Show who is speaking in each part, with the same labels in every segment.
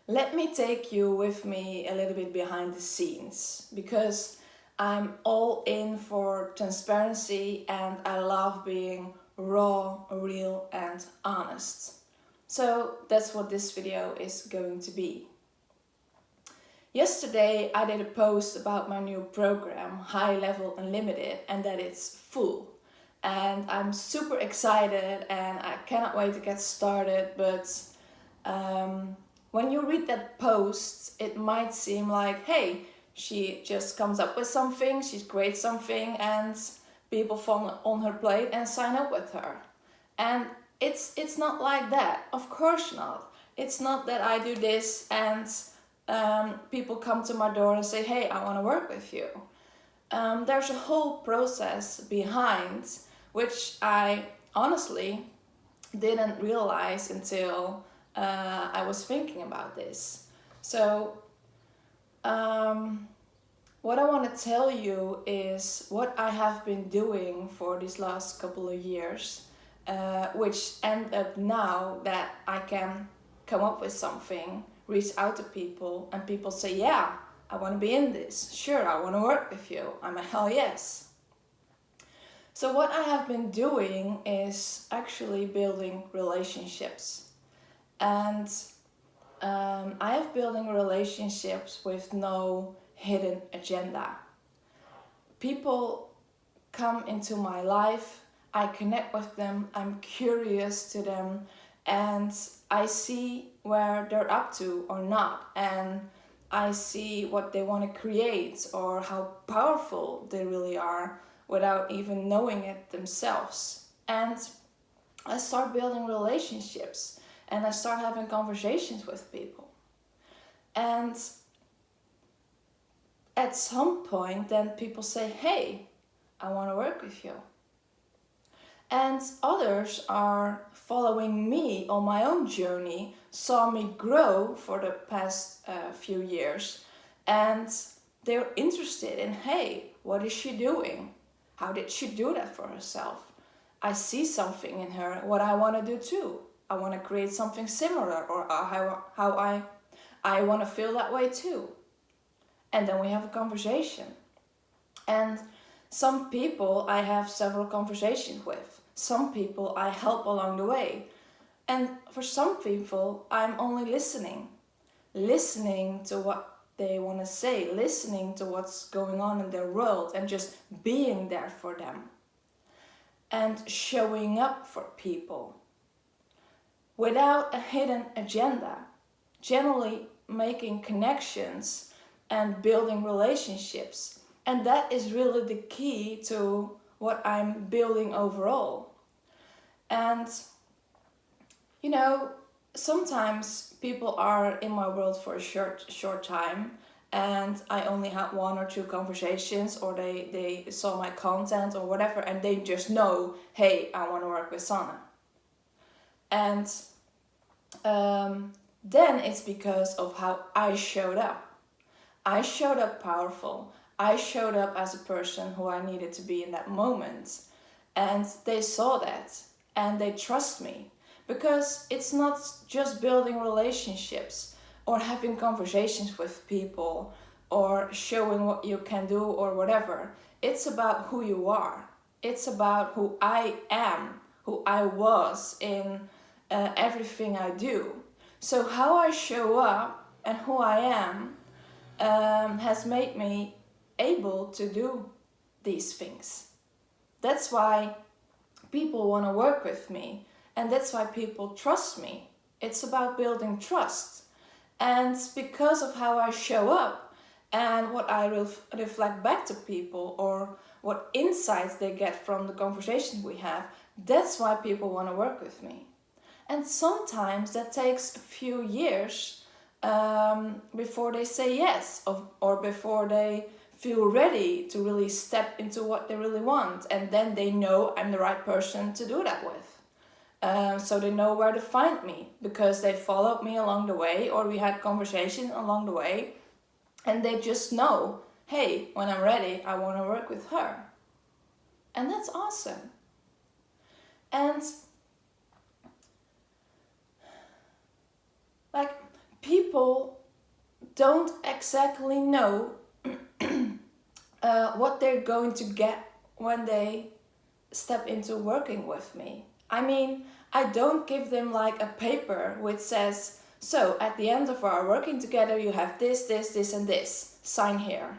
Speaker 1: let me take you with me a little bit behind the scenes, because I'm all in for transparency and I love being raw, real and honest. So that's what this video is going to be. Yesterday I did a post about my new program, High Level Unlimited, and that it's full. And I'm super excited and I cannot wait to get started, but when you read that post, it might seem like, hey, she just comes up with something, she creates something, and people fall on her plate and sign up with her. And it's not like that. Of course not. It's not that I do this and people come to my door and say, hey, I want to work with you. There's a whole process behind, which I honestly didn't realize until I was thinking about this. So what I want to tell you is what I have been doing for these last couple of years, which end up now that I can come up with something, reach out to people, and people say, yeah, I want to be in this. Sure, I want to work with you. I'm a hell yes. So what I have been doing is actually building relationships. And I have building relationships with no hidden agenda. People come into my life, I connect with them, I'm curious to them, and I see where they're up to or not, and I see what they want to create or how powerful they really are without even knowing it themselves. And I start building relationships and I start having conversations with people. And at some point then people say, hey, I want to work with you. And others are following me on my own journey, saw me grow for the past few years, and they're interested in, hey, what is she doing? How did she do that for herself? I see something in her, what I want to do too. I want to create something similar, or how I want to feel that way too. And then we have a conversation. And some people I have several conversations with. Some people I help along the way. And for some people, I'm only listening to what they want to say, listening to what's going on in their world, and just being there for them. And showing up for people without a hidden agenda, generally making connections and building relationships. And that is really the key to what I'm building overall. And you know, sometimes people are in my world for a short time, and I only had 1 or 2 conversations, or they saw my content or whatever, and they just know, hey, I want to work with Sanne. And then it's because of how I showed up. I showed up powerful. I showed up as a person who I needed to be in that moment. And they saw that and they trust me. Because it's not just building relationships or having conversations with people or showing what you can do or whatever. It's about who you are. It's about who I am, who I was in everything I do. So how I show up and who I am has made me able to do these things. That's why people want to work with me, and that's why people trust me. It's about building trust. And because of how I show up and what I reflect back to people, or what insights they get from the conversations we have, that's why people want to work with me. And sometimes that takes a few years before they say yes, or before they feel ready to really step into what they really want, and then they know I'm the right person to do that with. So they know where to find me, because they followed me along the way, or we had conversation along the way, and they just know, hey, when I'm ready, I want to work with her. And that's awesome. And like, people people don't exactly know what they're going to get when they step into working with me. I mean, I don't give them like a paper which says, so at the end of our working together, you have this, this, this, and this. Sign here.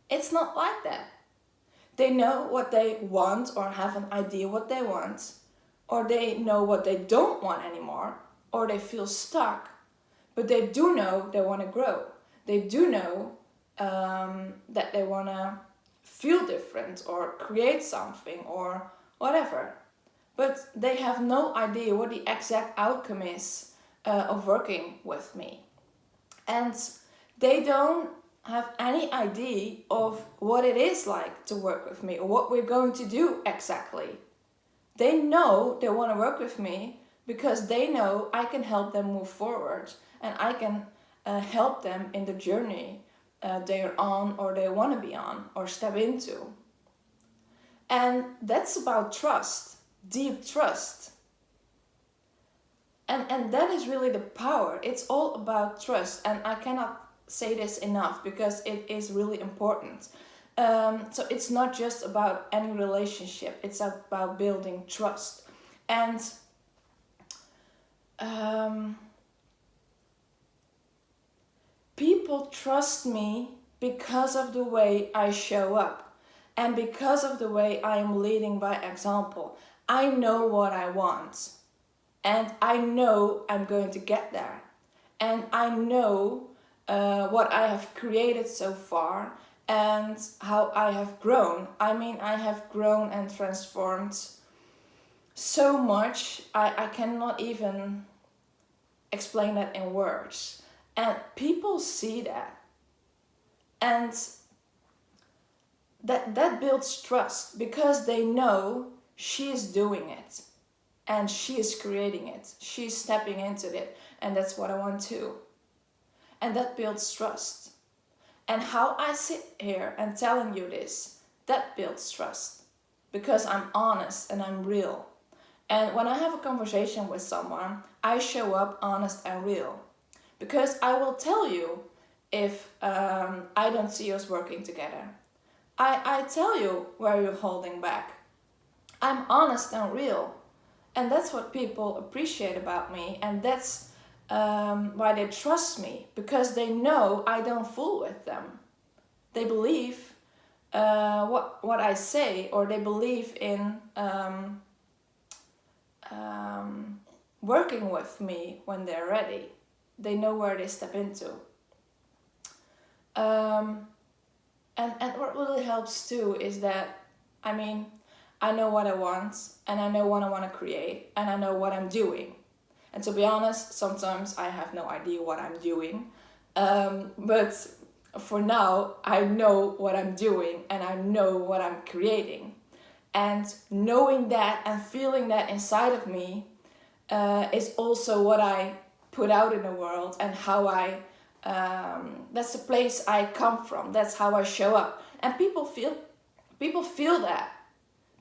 Speaker 1: It's not like that. They know what they want or have an idea what they want, or they know what they don't want anymore, or they feel stuck. But they do know they want to grow. They do know that they want to feel different or create something or whatever. But they have no idea what the exact outcome is of working with me. And they don't have any idea of what it is like to work with me or what we're going to do exactly. They know they want to work with me because they know I can help them move forward and I can help them in the journey they're on or they want to be on or step into. And that's about trust, deep trust. And that is really the power. It's all about trust, and I cannot say this enough because it is really important. So it's not just about any relationship, it's about building trust. And people trust me because of the way I show up and because of the way I am leading by example. I know what I want and I know I'm going to get there. And I know what I have created so far and how I have grown. I mean, I have grown and transformed so much, I cannot even explain that in words. And people see that. And that builds trust because they know she is doing it and she is creating it. She's stepping into it, and that's what I want too. And that builds trust. And how I sit here and telling you this, that builds trust because I'm honest and I'm real. And when I have a conversation with someone, I show up honest and real because I will tell you if I don't see us working together. I tell you where you're holding back. I'm honest and real. And that's what people appreciate about me. And that's why they trust me, because they know I don't fool with them. They believe what I say, or they believe in working with me when they're ready. They know where they step into. And what really helps too is that, I mean, I know what I want, and I know what I want to create, and I know what I'm doing. And to be honest, sometimes I have no idea what I'm doing. But for now, I know what I'm doing, and I know what I'm creating. And knowing that and feeling that inside of me is also what I put out in the world, and how I that's the place I come from. That's how I show up, and people feel that,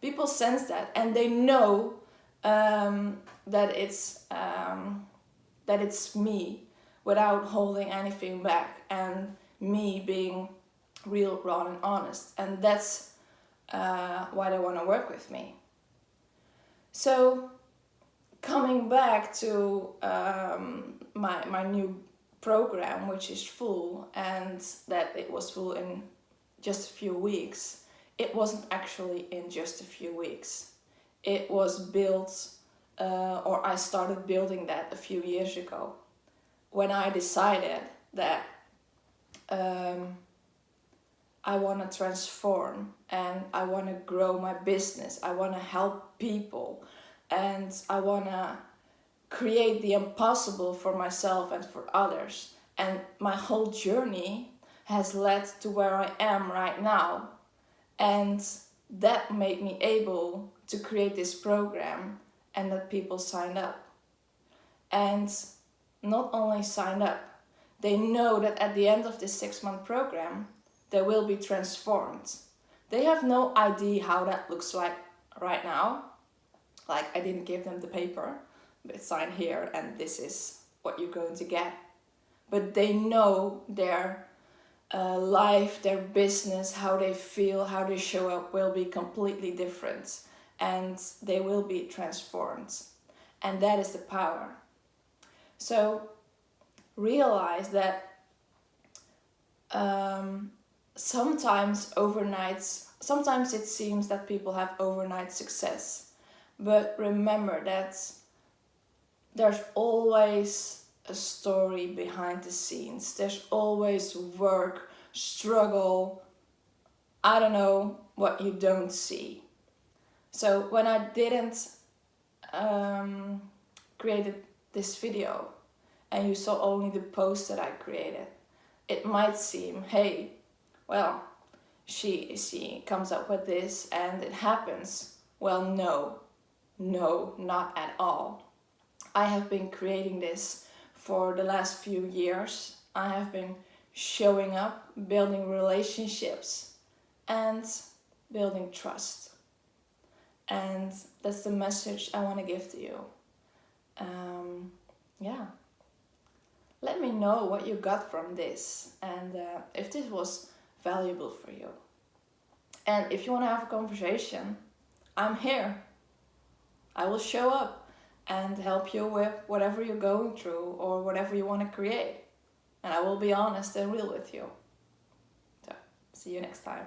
Speaker 1: people sense that, and they know that it's me without holding anything back, and me being real, raw, and honest, and that's why they want to work with me. So coming back to my new program, which is full, and that it was full in just a few weeks. It wasn't actually in just a few weeks. It was built, or I started building that a few years ago, when I decided that I want to transform and I want to grow my business. I want to help people, and I want to create the impossible for myself and for others. And my whole journey has led to where I am right now. And that made me able to create this program, and that people signed up. And not only signed up, they know that at the end of this 6-month program, they will be transformed. They have no idea how that looks like right now. Like, I didn't give them the paper, but sign here and this is what you're going to get. but they know their life, their business, how they feel, how they show up will be completely different, and they will be transformed. And that is the power. So realize that sometimes it seems that people have overnight success, but remember that there's always a story behind the scenes. There's always work, struggle, I don't know, what you don't see. So when I didn't create this video and you saw only the post that I created, it might seem, hey, well, she comes up with this and it happens. Well, no, not at all. I have been creating this for the last few years. I have been showing up, building relationships, and building trust. And that's the message I want to give to you. Yeah. Let me know what you got from this, and if this was valuable for you. And if you want to have a conversation, I'm here. I will show up and help you with whatever you're going through or whatever you want to create. And I will be honest and real with you. So, see you next time.